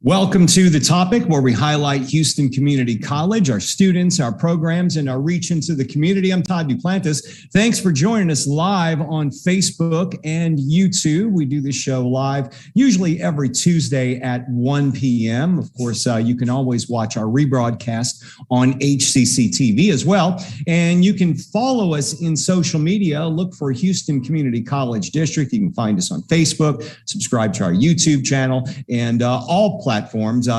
Welcome to The Topic, where we highlight Houston Community College, our students, our programs, and our reach into the community. I'm Todd Duplantis. Thanks for joining us live on Facebook and YouTube. We do this show live, usually every Tuesday at 1 p.m. Of course, you can always watch our rebroadcast on HCC TV as well. And you can follow us in social media. Look for Houston Community College District. You can find us on Facebook, subscribe to our YouTube channel, and all platforms.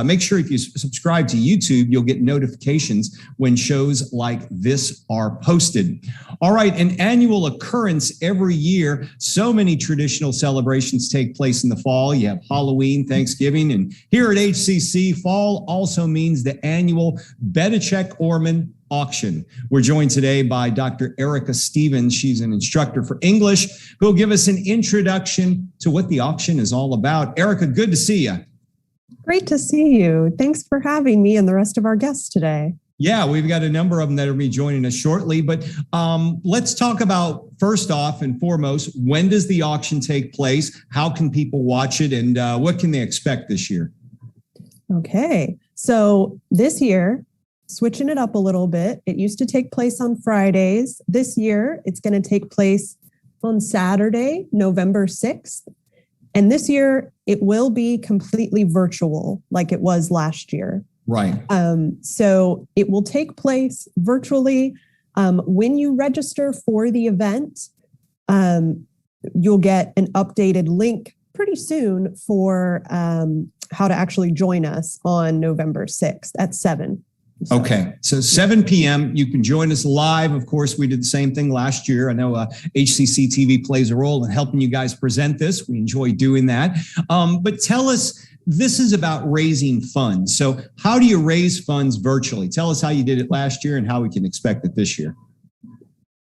Make sure if you subscribe to YouTube, you'll get notifications when shows like this are posted. All right, an annual occurrence every year. So many traditional celebrations take place in the fall. You have Halloween, Thanksgiving, and here at HCC, fall also means the annual Bennie Orman auction. We're joined today by Dr. Erica Stevens. She's an instructor for English who will give us an introduction to what the auction is all about. Erica, good to see you. Great to see you. Thanks for having me and the rest of our guests today. Yeah, we've got a number of them that will be joining us shortly, but let's talk about, first off and foremost, when does the auction take place? How can people watch it, and what can they expect this year? Okay, so this year, switching it up a little bit, it used to take place on Fridays. This year, it's going to take place on Saturday, November 6th. And this year, it will be completely virtual like it was last year. Right. So it will take place virtually. When you register for the event, you'll get an updated link pretty soon for how to actually join us on November 6th at 7. Okay, so 7 p.m., you can join us live. Of course, we did the same thing last year. I know HCC TV plays a role in helping you guys present this. We enjoy doing that. But tell us, this is about raising funds. So how do you raise funds virtually? Tell us how you did it last year and how we can expect it this year.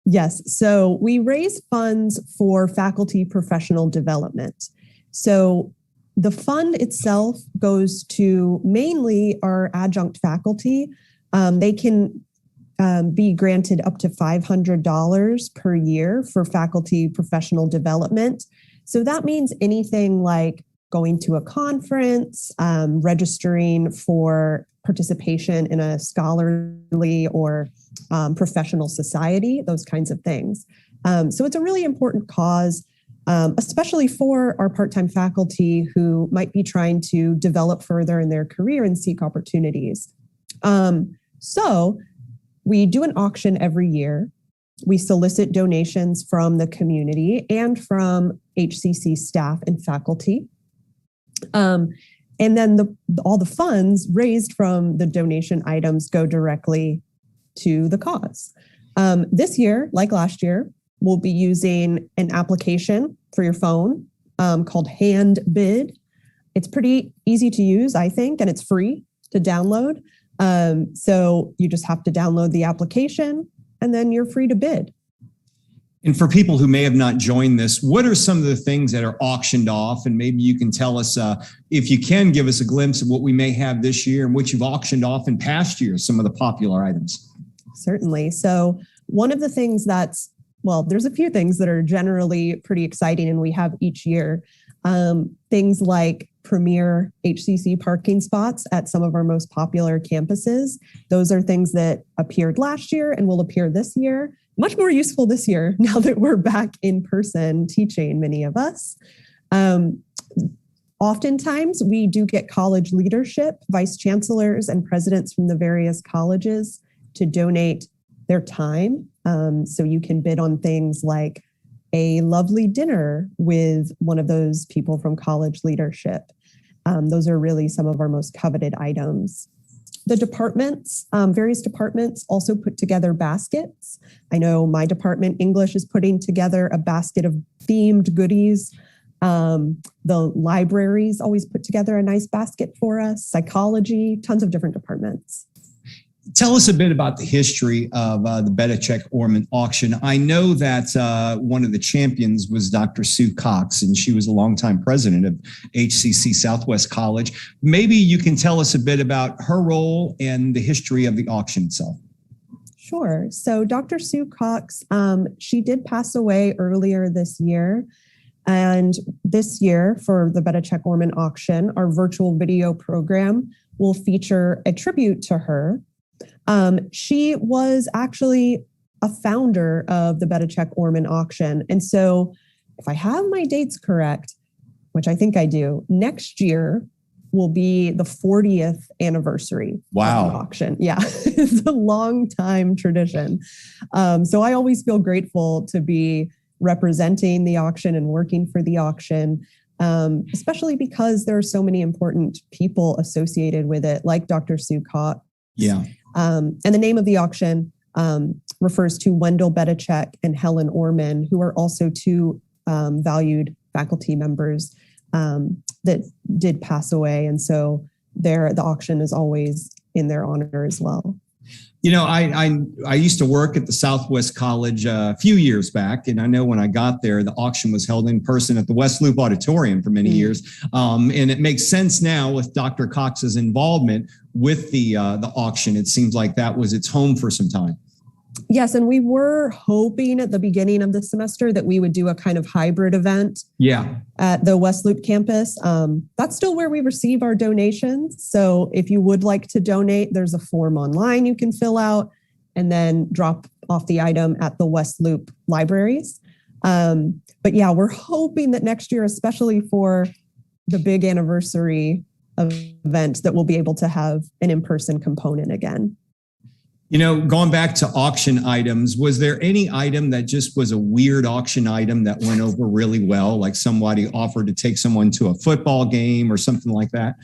Yes, so we raise funds for faculty professional development. So the fund itself goes to mainly our adjunct faculty. They can be granted up to $500 per year for faculty professional development. So that means anything like going to a conference, registering for participation in a scholarly or professional society, those kinds of things. So it's a really important cause, especially for our part-time faculty who might be trying to develop further in their career and seek opportunities. So we do an auction every year. We solicit donations from the community and from HCC staff and faculty. And then all the funds raised from the donation items go directly to the cause. This year, like last year, we'll be using an application for your phone called HandBid. It's pretty easy to use, I think, and it's free to download. So you just have to download the application and then you're free to bid. And for people who may have not joined this, what are some of the things that are auctioned off? And maybe you can tell us, if you can give us a glimpse of what we may have this year and what you've auctioned off in past years, some of the popular items. Certainly. So one of the things there's a few things that are generally pretty exciting and we have each year. Things like premier HCC parking spots at some of our most popular campuses. Those are things that appeared last year and will appear this year. Much more useful this year now that we're back in person teaching, many of us. Oftentimes, we do get college leadership, vice chancellors and presidents from the various colleges to donate their time. So you can bid on things like a lovely dinner with one of those people from college leadership. Those are really some of our most coveted items. The departments, various departments also put together baskets. I know my department, English, is putting together a basket of themed goodies. The libraries always put together a nice basket for us. Psychology, tons of different departments. Tell us a bit about the history of the Bennie Orman auction. I know that one of the champions was Dr. Sue Cox, and she was a longtime president of HCC Southwest College. Maybe you can tell us a bit about her role and the history of the auction itself. Sure. So Dr. Sue Cox, she did pass away earlier this year. And this year for the Bedichek Orman auction, our virtual video program will feature a tribute to her. She was actually a founder of the Bedichek Orman auction. And so if I have my dates correct, which I think I do, next year will be the 40th anniversary of the auction. Yeah, it's a long time tradition. So I always feel grateful to be representing the auction and working for the auction, especially because there are so many important people associated with it, like Dr. Sue Cott. Yeah. And the name of the auction refers to Wendell Bedichek and Helen Orman, who are also two valued faculty members that did pass away. And so the auction is always in their honor as well. You know, I used to work at the Southwest College a few years back, and I know when I got there, the auction was held in person at the West Loop Auditorium for many years. And it makes sense now with Dr. Cox's involvement with the auction. It seems like that was its home for some time. Yes, and we were hoping at the beginning of the semester that we would do a kind of hybrid event at the West Loop campus. That's still where we receive our donations. So if you would like to donate, there's a form online you can fill out and then drop off the item at the West Loop libraries. But yeah, we're hoping that next year, especially for the big anniversary event, that we'll be able to have an in-person component again. You know, going back to auction items, was there any item that just was a weird auction item that went over really well? Like somebody offered to take someone to a football game or something like that?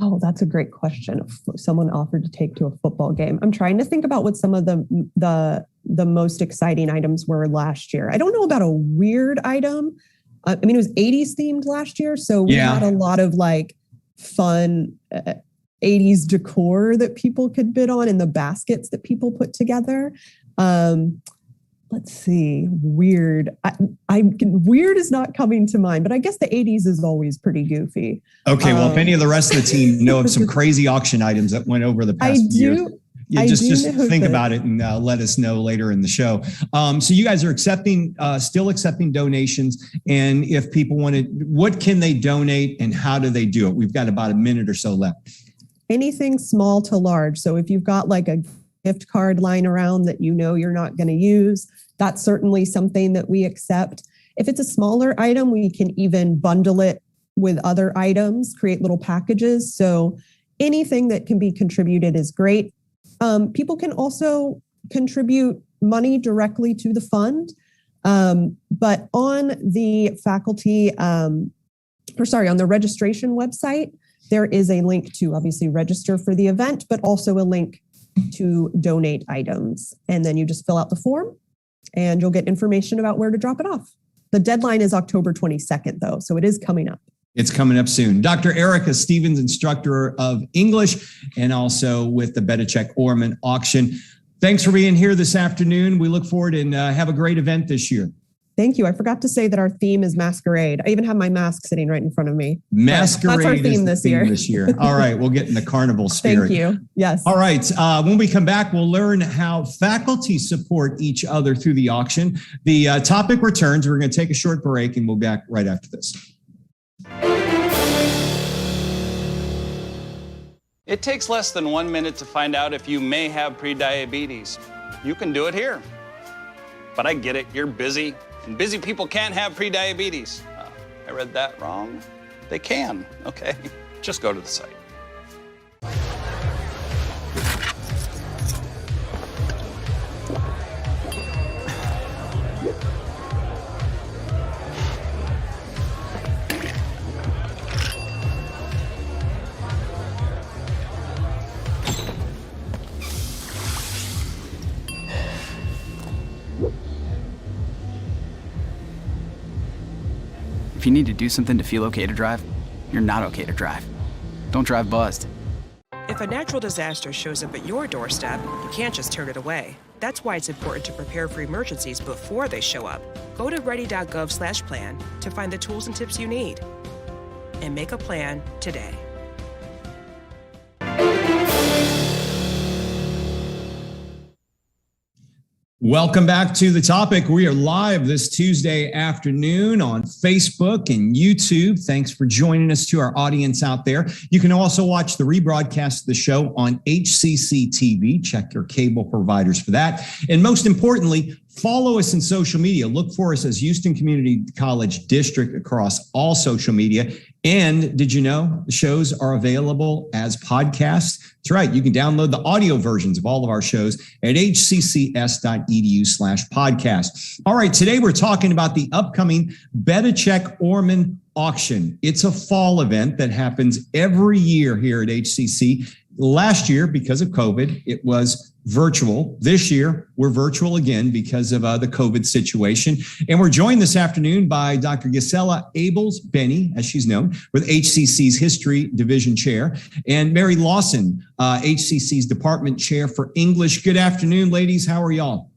Oh, that's a great question. Someone offered to take to a football game. I'm trying to think about what some of the most exciting items were last year. I don't know about a weird item. I mean, it was 80s themed last year. So we had a lot of like fun 80s decor that people could bid on in the baskets that people put together. Let's see, weird. Weird is not coming to mind, but I guess the 80s is always pretty goofy. Okay, well, if any of the rest of the team know of some crazy auction items that went over the past year, just think about it and let us know later in the show. So you guys are still accepting donations. And if people what can they donate and how do they do it? We've got about a minute or so left. Anything small to large. So if you've got like a gift card lying around that you know you're not going to use, that's certainly something that we accept. If it's a smaller item, we can even bundle it with other items, create little packages. So anything that can be contributed is great. People can also contribute money directly to the fund. But on the on the registration website, there is a link to obviously register for the event, but also a link to donate items. And then you just fill out the form and you'll get information about where to drop it off. The deadline is October 22nd, though, so it is coming up. It's coming up soon. Dr. Erica Stevens, instructor of English, and also with the Bedichek Orman auction. Thanks for being here this afternoon. We look forward and have a great event this year. Thank you. I forgot to say that our theme is masquerade. I even have my mask sitting right in front of me. Masquerade. That's our theme this year. All right. We'll get in the carnival spirit. Thank you. Yes. All right. When we come back, we'll learn how faculty support each other through the auction. The topic returns. We're going to take a short break and we'll be back right after this. It takes less than 1 minute to find out if you may have prediabetes. You can do it here. But I get it. You're busy. And busy people can't have prediabetes. I read that wrong. They can, okay? Just go to the site. If you need to do something to feel okay to drive, you're not okay to drive. Don't drive buzzed. If a natural disaster shows up at your doorstep, you can't just turn it away. That's why it's important to prepare for emergencies before they show up. Go to ready.gov/plan to find the tools and tips you need. And make a plan today. Welcome back to The Topic. We are live this Tuesday afternoon on Facebook and YouTube. Thanks for joining us, to our audience out there. You can also watch the rebroadcast of the show on HCC TV. Check your cable providers for that. And most importantly, follow us in social media. Look for us as Houston Community College District across all social media. And did you know the shows are available as podcasts? That's right. You can download the audio versions of all of our shows at hccs.edu/podcast. All right. Today we're talking about the upcoming Beta-Check Orman auction. It's a fall event that happens every year here at HCC. Last year, because of COVID, it was virtual. This year, we're virtual again because of the COVID situation. And we're joined this afternoon by Dr. Gisela Bennie, as she's known, with HCC's History Division Chair, and Mary Lawson, HCC's Department Chair for English. Good afternoon, ladies. How are y'all?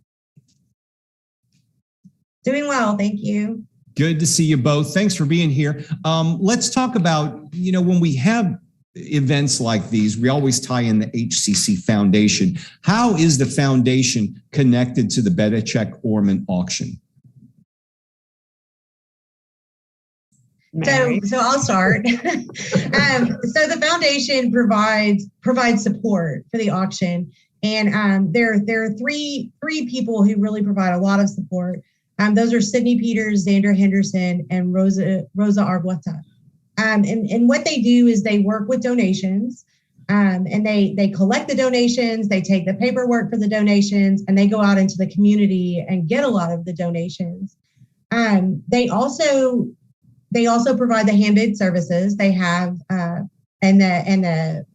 Doing well, thank you. Good to see you both. Thanks for being here. Let's talk about, when we have events like these, we always tie in the HCC Foundation. How is the foundation connected to the Beta-Check Orman auction? So I'll start. So the foundation provides support for the auction, and there are three people who really provide a lot of support. Those are Sydney Peters, Xander Henderson, and Rosa Argueta. And what they do is they work with donations, and they collect the donations, they take the paperwork for the donations, and they go out into the community and get a lot of the donations. They also provide the hand-bid services. They have and the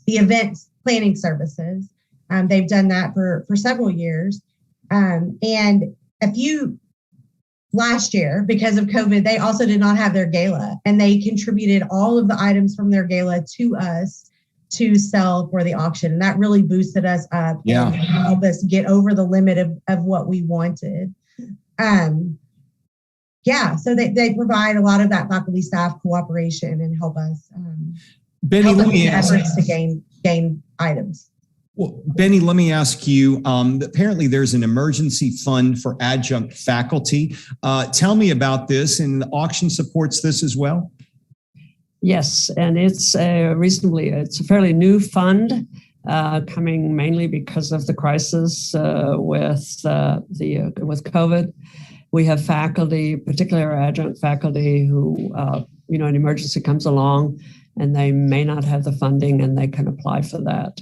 event planning services. They've done that for several years, and last year, because of COVID, they also did not have their gala, and they contributed all of the items from their gala to us to sell for the auction. And that really boosted us up and helped us get over the limit of what we wanted. So they provide a lot of that faculty staff cooperation and help us Bennie, let me ask efforts to gain items. Well, Bennie, let me ask you, apparently there's an emergency fund for adjunct faculty. Tell me about this, and the auction supports this as well? Yes, and it's a fairly new fund coming mainly because of the crisis with COVID. We have faculty, particularly our adjunct faculty, who, an emergency comes along and they may not have the funding, and they can apply for that.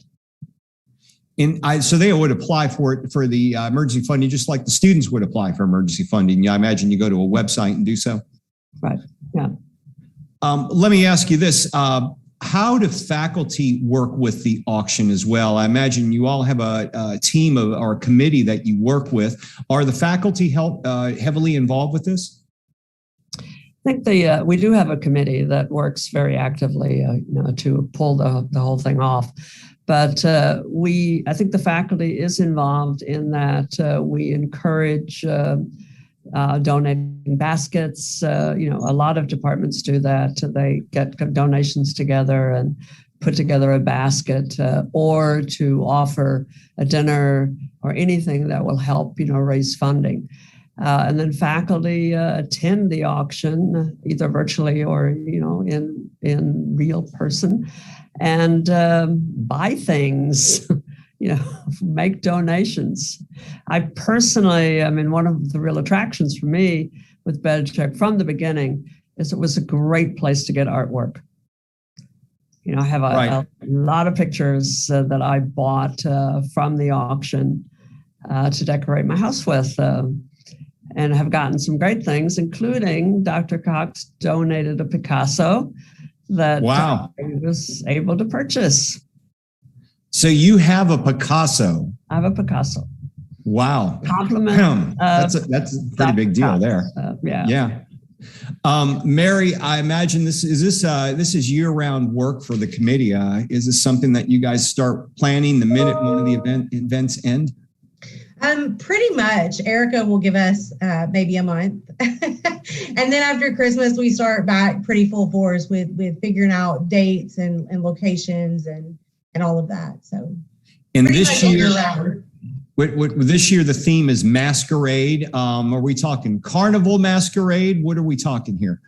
So they would apply for the emergency funding, just like the students would apply for emergency funding. I imagine you go to a website and do so. Right. Yeah. Let me ask you this. How do faculty work with the auction as well? I imagine you all have a team or a committee that you work with. Are the faculty heavily involved with this? I think we do have a committee that works very actively, to pull the whole thing off. But I think the faculty is involved in that. We encourage donating baskets. A lot of departments do that. They get donations together and put together a basket, or to offer a dinner or anything that will help, raise funding. And then faculty attend the auction either virtually or, in real person, and buy things, make donations. I personally, one of the real attractions for me with Beta-Check from the beginning is it was a great place to get artwork. I have a lot of pictures that I bought from the auction to decorate my house with. And have gotten some great things, including Dr. Cox donated a Picasso that I was able to purchase. So you have a Picasso? I have a Picasso. Wow. Compliment. That's a pretty big deal there. Yeah. Mary, I imagine this is year-round work for the committee. Is this something that you guys start planning the minute one of the events end? Pretty much. Erica will give us maybe a month. And then after Christmas, we start back pretty full force with figuring out dates and locations and all of that. So and this year, This year, the theme is masquerade. Are we talking carnival masquerade? What are we talking here?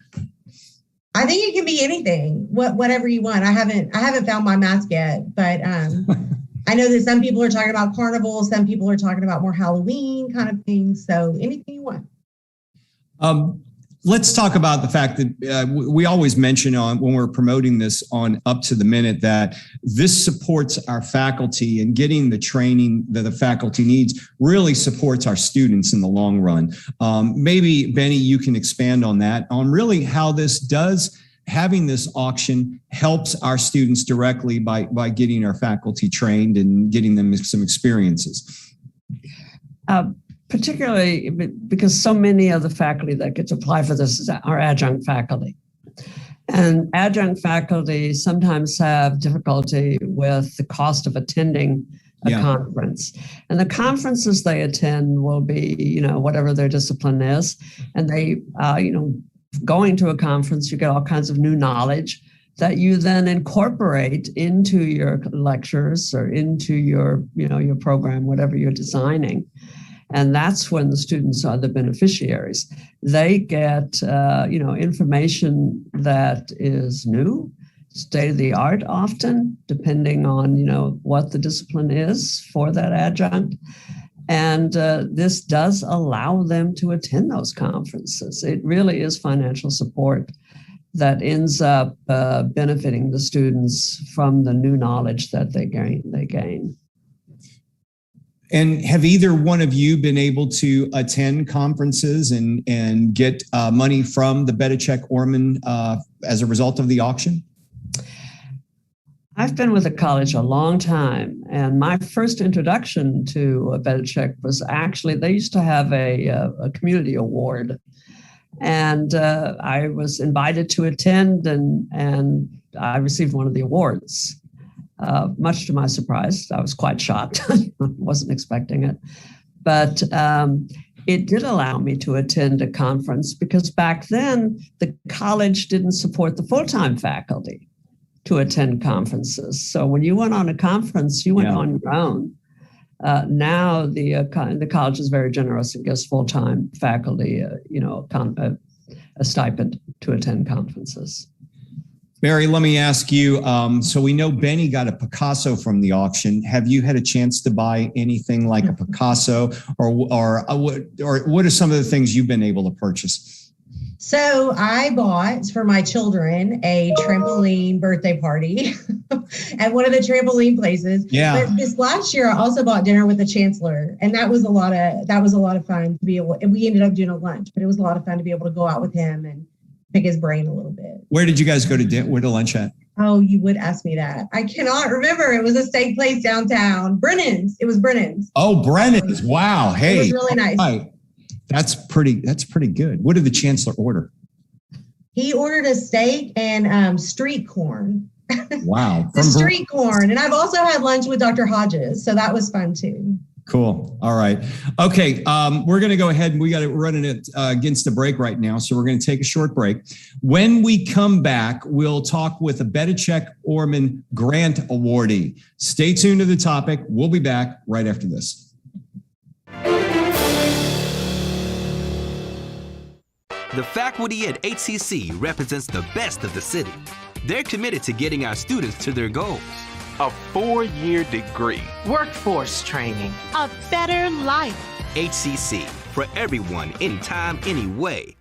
I think it can be anything, whatever you want. I haven't found my mask yet, but I know that some people are talking about carnival, some people are talking about more Halloween kind of things. So anything you want. Let's talk about the fact that we always mention when we're promoting this on Up to the Minute that this supports our faculty, and getting the training that the faculty needs really supports our students in the long run. Maybe, Bennie, you can expand on that, on really how this does, having this auction helps our students directly by getting our faculty trained and getting them some experiences. Particularly because so many of the faculty that get to apply for this are adjunct faculty. And adjunct faculty sometimes have difficulty with the cost of attending a conference. And the conferences they attend will be, whatever their discipline is. And they, going to a conference, you get all kinds of new knowledge that you then incorporate into your lectures or into your program, whatever you're designing. And that's when the students are the beneficiaries. They get, information that is new, state of the art often, depending on, what the discipline is for that adjunct. And this does allow them to attend those conferences. It really is financial support that ends up benefiting the students from the new knowledge that they gain. And have either one of you been able to attend conferences and get money from the Bedichek-Orman as a result of the auction? I've been with the college a long time, and my first introduction to Bedichek was actually, they used to have a community award, and I was invited to attend, and I received one of the awards. Much to my surprise, I was quite shocked. Wasn't expecting it. But it did allow me to attend a conference because back then, the college didn't support the full-time faculty to attend conferences. So when you went on a conference, you went on your own. Now the college is very generous and gives full-time faculty, a stipend to attend conferences. Mary, let me ask you, so we know Bennie got a Picasso from the auction. Have you had a chance to buy anything like a Picasso, or what are some of the things you've been able to purchase? So I bought for my children a trampoline birthday party at one of the trampoline places. Yeah. But this last year, I also bought dinner with the chancellor, and that was a lot of fun to be able. And we ended up doing a lunch, but it was a lot of fun to be able to go out with him and pick his brain a little bit. Where did you guys go to where to lunch at? Oh, you would ask me that. I cannot remember. It was a steak place downtown. Brennan's. It was Brennan's. Oh, Brennan's. Wow. Hey. It was really nice. Right. That's pretty good. What did the chancellor order? He ordered a steak and street corn. Wow. The street corn. And I've also had lunch with Dr. Hodges. So that was fun too. Cool. All right. Okay. We're going to go ahead and we got it running it against the break right now. So we're going to take a short break. When we come back, we'll talk with a Bedichek-Orman grant awardee. Stay tuned to the topic. We'll be back right after this. The faculty at HCC represents the best of the city. They're committed to getting our students to their goals. A 4-year degree. Workforce training. A better life. HCC, for everyone, anytime, anyway.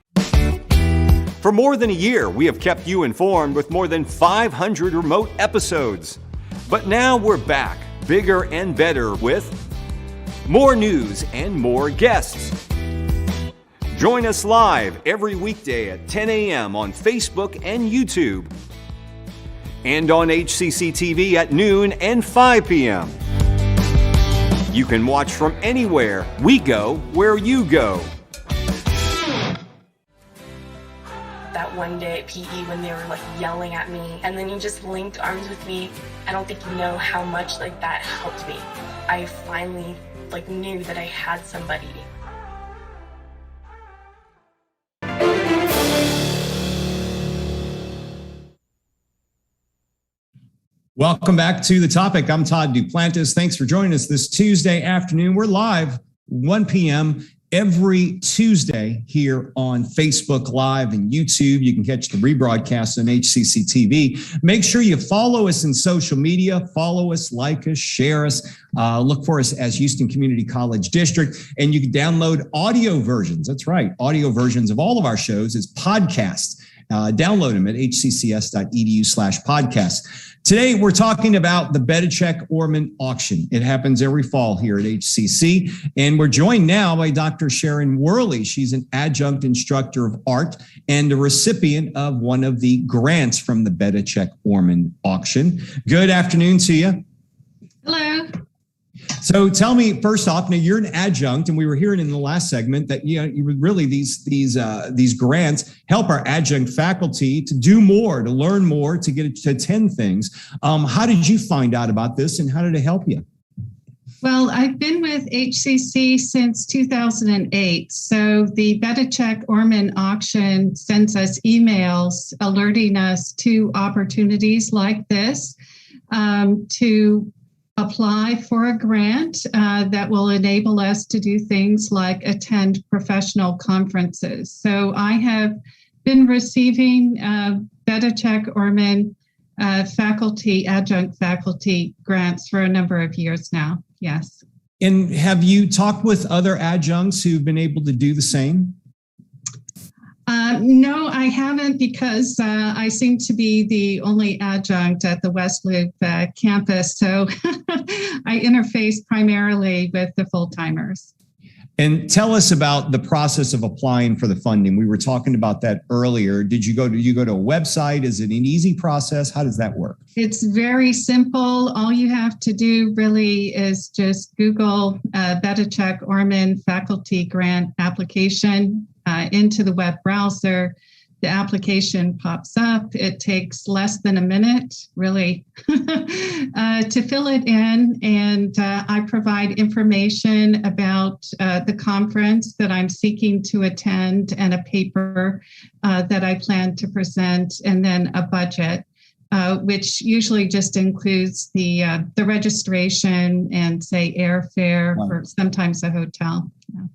For more than a year, we have kept you informed with more than 500 remote episodes. But now we're back, bigger and better, with more news and more guests. Join us live every weekday at 10 a.m. on Facebook and YouTube, and on HCC TV at noon and 5 p.m. You can watch from anywhere. We go where you go. That one day at PE when they were yelling at me, and then you just linked arms with me. I don't think you know how much that helped me. I finally knew that I had somebody. Welcome back to The Topic. I'm Todd Duplantis. Thanks for joining us this Tuesday afternoon. We're live 1 p.m. every Tuesday here on Facebook Live and YouTube. You can catch the rebroadcast on HCC TV. Make sure you follow us in social media. Follow us, like us, share us. Look for us as Houston Community College District. And you can download audio versions. That's right. Audio versions of all of our shows as podcasts. Download them at hccs.edu/podcast. Today, we're talking about the Bedachek Orman auction. It happens every fall here at HCC. And we're joined now by Dr. Sharon Worley. She's an adjunct instructor of art and a recipient of one of the grants from the Bedachek Orman auction. Good afternoon to you. Hello. So tell me, first off, now you're an adjunct, and we were hearing in the last segment that you really these grants help our adjunct faculty to do more, to learn more, to get to attend things. How did you find out about this, and how did it help you? Well, I've been with HCC since 2008. So the Bedachek Orman auction sends us emails alerting us to opportunities like this to apply for a grant that will enable us to do things like attend professional conferences. So I have been receiving Bedachek Orman adjunct faculty grants for a number of years now. Yes. And have you talked with other adjuncts who've been able to do the same? No, I haven't, because I seem to be the only adjunct at the West Loop campus. So I interface primarily with the full-timers. And tell us about the process of applying for the funding. We were talking about that earlier. Did you go to a website? Is it an easy process? How does that work? It's very simple. All you have to do really is just Google Bedachek Orman faculty grant application into the web browser. The application pops up. It takes less than a minute, really, to fill it in. And I provide information about the conference that I'm seeking to attend and a paper that I plan to present, and then a budget, which usually just includes the registration and, say, airfare, or sometimes a hotel. Yeah.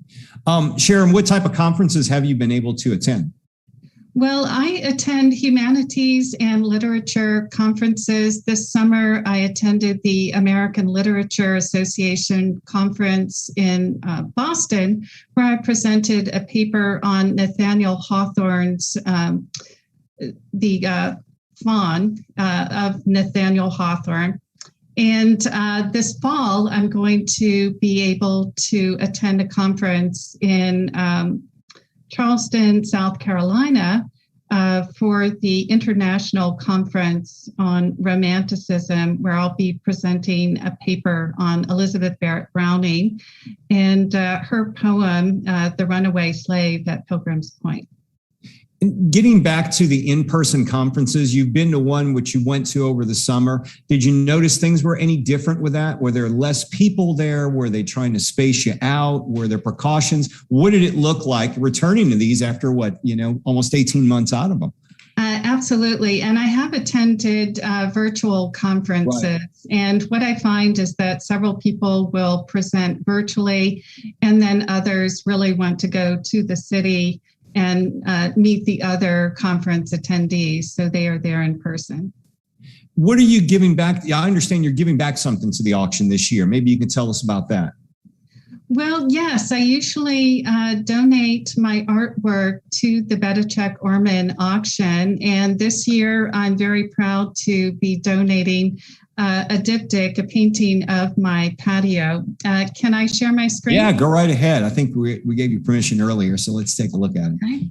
Sharon, what type of conferences have you been able to attend? Well, I attend humanities and literature conferences. This summer, I attended the American Literature Association conference in Boston, where I presented a paper on Nathaniel Hawthorne's, the faun of Nathaniel Hawthorne. And this fall, I'm going to be able to attend a conference in Charleston, South Carolina, for the International Conference on Romanticism, where I'll be presenting a paper on Elizabeth Barrett Browning and her poem, The Runaway Slave at Pilgrim's Point. Getting back to the in-person conferences, you've been to one which you went to over the summer. Did you notice things were any different with that? Were there less people there? Were they trying to space you out? Were there precautions? What did it look like returning to these after almost 18 months out of them? Absolutely. And I have attended virtual conferences. Right. And what I find is that several people will present virtually, and then others really want to go to the city and meet the other conference attendees, so they are there in person. What are you giving back? I understand you're giving back something to the auction this year. Maybe you can tell us about that. Well, yes, I usually donate my artwork to the Bedachek Orman auction. And this year, I'm very proud to be donating a diptych, a painting of my patio. Can I share my screen? Yeah, go right ahead. I think we gave you permission earlier, so let's take a look at it. Okay.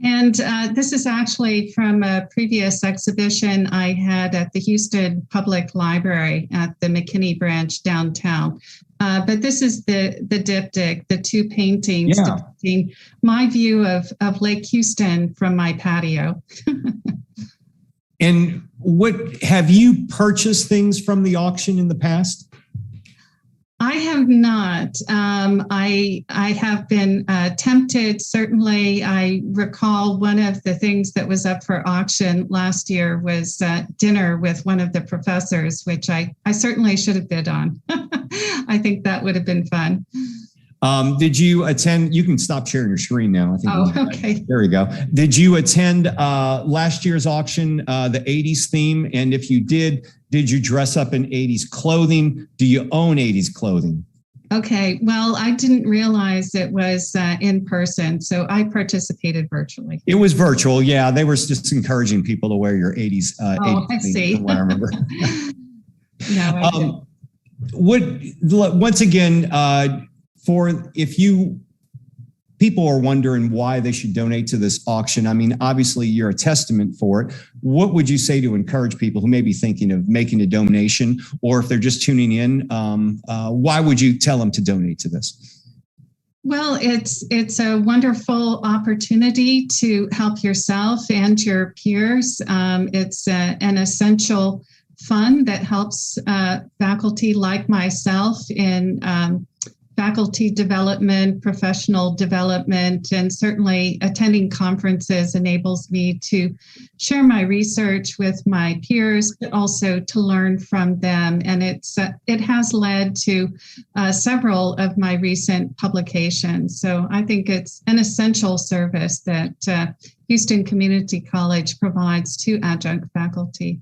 And this is actually from a previous exhibition I had at the Houston Public Library at the McKinney branch downtown. But this is the diptych, the two paintings depicting my view of Lake Houston from my patio. And what have you purchased things from the auction in the past? I have not. I have been tempted. Certainly, I recall one of the things that was up for auction last year was dinner with one of the professors, which I certainly should have bid on. I think that would have been fun. Did you attend? You can stop sharing your screen now. I think. Oh, okay. There we go. Did you attend last year's auction, the 80s theme? And if you did you dress up in 80s clothing? Do you own 80s clothing? Okay. Well, I didn't realize it was in person, so I participated virtually. It was virtual. Yeah, they were just encouraging people to wear your 80s. 80s I see. From what I remember. No, once again, for if you people are wondering why they should donate to this auction, I mean, obviously you're a testament for it. What would you say to encourage people who may be thinking of making a donation, or if they're just tuning in, why would you tell them to donate to this? Well, it's a wonderful opportunity to help yourself and your peers. It's an essential fund that helps faculty like myself in faculty development, professional development, and certainly attending conferences enables me to share my research with my peers, but also to learn from them. And it has led to several of my recent publications. So I think it's an essential service that Houston Community College provides to adjunct faculty.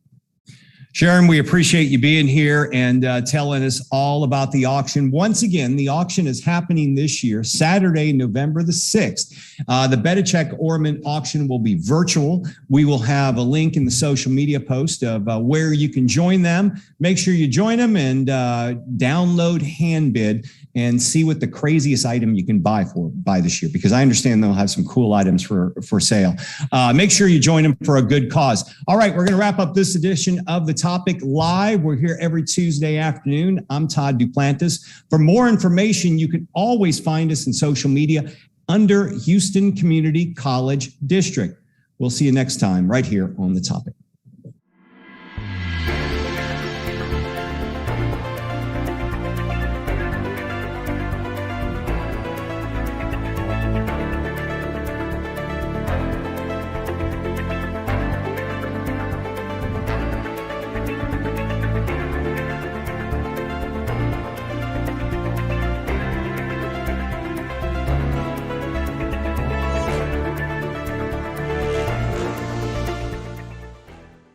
Sharon, we appreciate you being here and telling us all about the auction. Once again, the auction is happening this year, Saturday, November the 6th. The Bedichek Orman auction will be virtual. We will have a link in the social media post of where you can join them. Make sure you join them and download Handbid and see what the craziest item you can buy this year, because I understand they'll have some cool items for sale. Make sure you join them for a good cause. All right, we're going to wrap up this edition of The Topic Live. We're here every Tuesday afternoon. I'm Todd Duplantis. For more information, you can always find us in social media under Houston Community College District. We'll see you next time right here on The Topic.